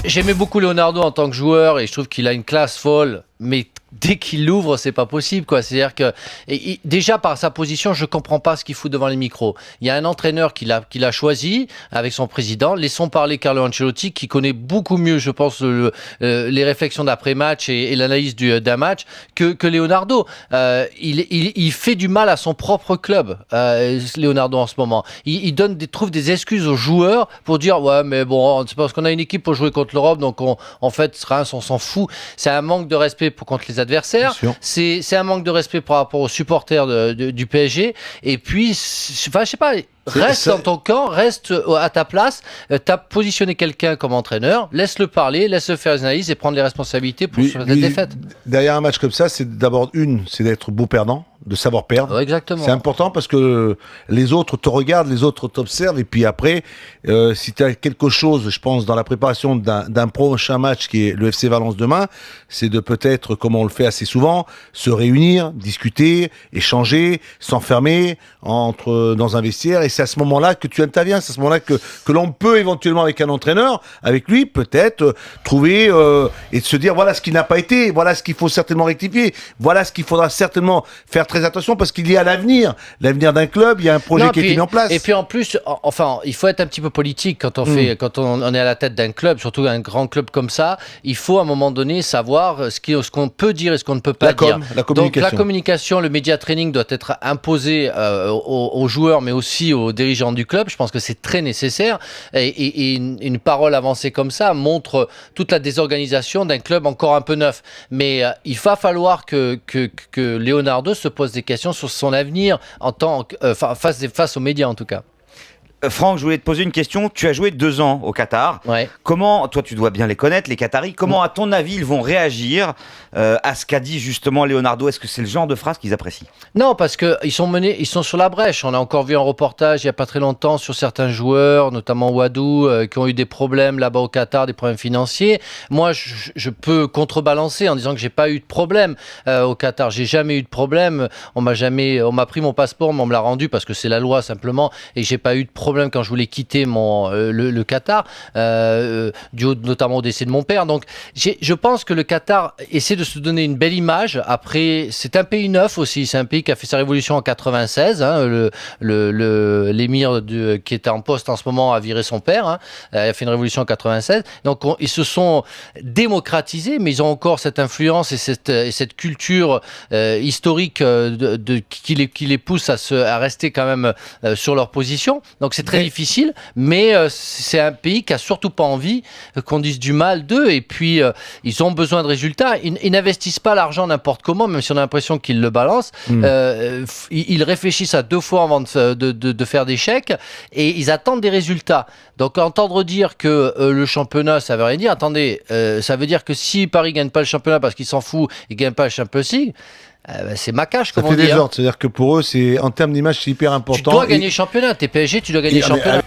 J'aimais beaucoup Leonardo en tant que joueur et je trouve qu'il a une classe folle, mais dès qu'il l'ouvre, c'est pas possible, quoi. C'est-à-dire que déjà par sa position, je comprends pas ce qu'il fout devant les micros. Il y a un entraîneur qui l'a choisi avec son président. Laissons parler Carlo Ancelotti, qui connaît beaucoup mieux, je pense, les réflexions d'après-match et l'analyse d'un match que Leonardo. Il fait du mal à son propre club, Leonardo, en ce moment. Il trouve des excuses aux joueurs pour dire ouais, mais bon, c'est parce qu'on a une équipe pour jouer contre l'Europe, donc en fait, Reims, on s'en fout. C'est un manque de respect contre les adversaires. C'est un manque de respect par rapport aux supporters du PSG. Et puis, enfin, je sais pas. Reste dans ton camp, reste à ta place, t'as positionné quelqu'un comme entraîneur, laisse-le parler, laisse-le faire les analyses et prendre les responsabilités pour cette défaite. Derrière un match comme ça, c'est d'abord c'est d'être beau perdant, de savoir perdre. Ouais, exactement. C'est important parce que les autres te regardent, les autres t'observent et puis après, si tu as quelque chose, je pense, dans la préparation d'un prochain match qui est le FC Valence demain, c'est de peut-être, comme on le fait assez souvent, se réunir, discuter, échanger, s'enfermer dans un vestiaire et c'est à ce moment-là que tu interviens, c'est à ce moment-là que l'on peut éventuellement avec un entraîneur, avec lui, peut-être trouver et de se dire voilà ce qui n'a pas été, voilà ce qu'il faut certainement rectifier, voilà ce qu'il faudra certainement faire très attention parce qu'il y a l'avenir d'un club, il y a un projet qui est mis en place. Et puis en plus, enfin, il faut être un petit peu politique quand on est à la tête d'un club, surtout un grand club comme ça. Il faut à un moment donné savoir ce qu'on peut dire et ce qu'on ne peut pas dire. La communication. Donc la communication, le media training doit être imposé aux joueurs, mais aussi aux dirigeants du club. Je pense que c'est très nécessaire. Et une parole avancée comme ça montre toute la désorganisation d'un club encore un peu neuf. Mais il va falloir que Leonardo se pose des questions sur son avenir face aux médias en tout cas. Franck, je voulais te poser une question. Tu as joué 2 ans au Qatar. Ouais. Comment, toi tu dois bien les connaître, les Qataris, comment à ton avis ils vont réagir à ce qu'a dit justement Leonardo? Est-ce que c'est le genre de phrase qu'ils apprécient? Non, parce qu'ils sont sur la brèche. On a encore vu un reportage il n'y a pas très longtemps sur certains joueurs, notamment Wadou, qui ont eu des problèmes là-bas au Qatar, des problèmes financiers. Moi, je peux contrebalancer en disant que j'ai pas eu de problème au Qatar. J'ai jamais eu de problème. On m'a pris mon passeport, mais on me l'a rendu parce que c'est la loi simplement, et j'ai pas eu de problème quand je voulais quitter le Qatar, notamment au décès de mon père. Donc, je pense que le Qatar essaie de se donner une belle image. Après, c'est un pays neuf aussi. C'est un pays qui a fait sa révolution en 96. Hein, l'émir qui était en poste en ce moment a viré son père. Hein, il a fait une révolution en 96. Donc, ils se sont démocratisés, mais ils ont encore cette influence et cette culture historique qui les pousse à rester quand même sur leur position. Donc, c'est très difficile, mais c'est un pays qui a surtout pas envie qu'on dise du mal d'eux. Et puis, ils ont besoin de résultats. Ils n'investissent pas l'argent n'importe comment, même si on a l'impression qu'ils le balancent. Ils réfléchissent à 2 fois avant de faire des chèques et ils attendent des résultats. Donc, entendre dire que le championnat, ça veut rien dire. Attendez, ça veut dire que si Paris gagne pas le championnat parce qu'il s'en fout, il gagne pas le Champions League. C'est macache, comme on dit. Ça fait des ordres, c'est-à-dire que pour eux, en termes d'image, c'est hyper important. Tu dois gagner le championnat. T'es PSG, tu dois gagner le championnat.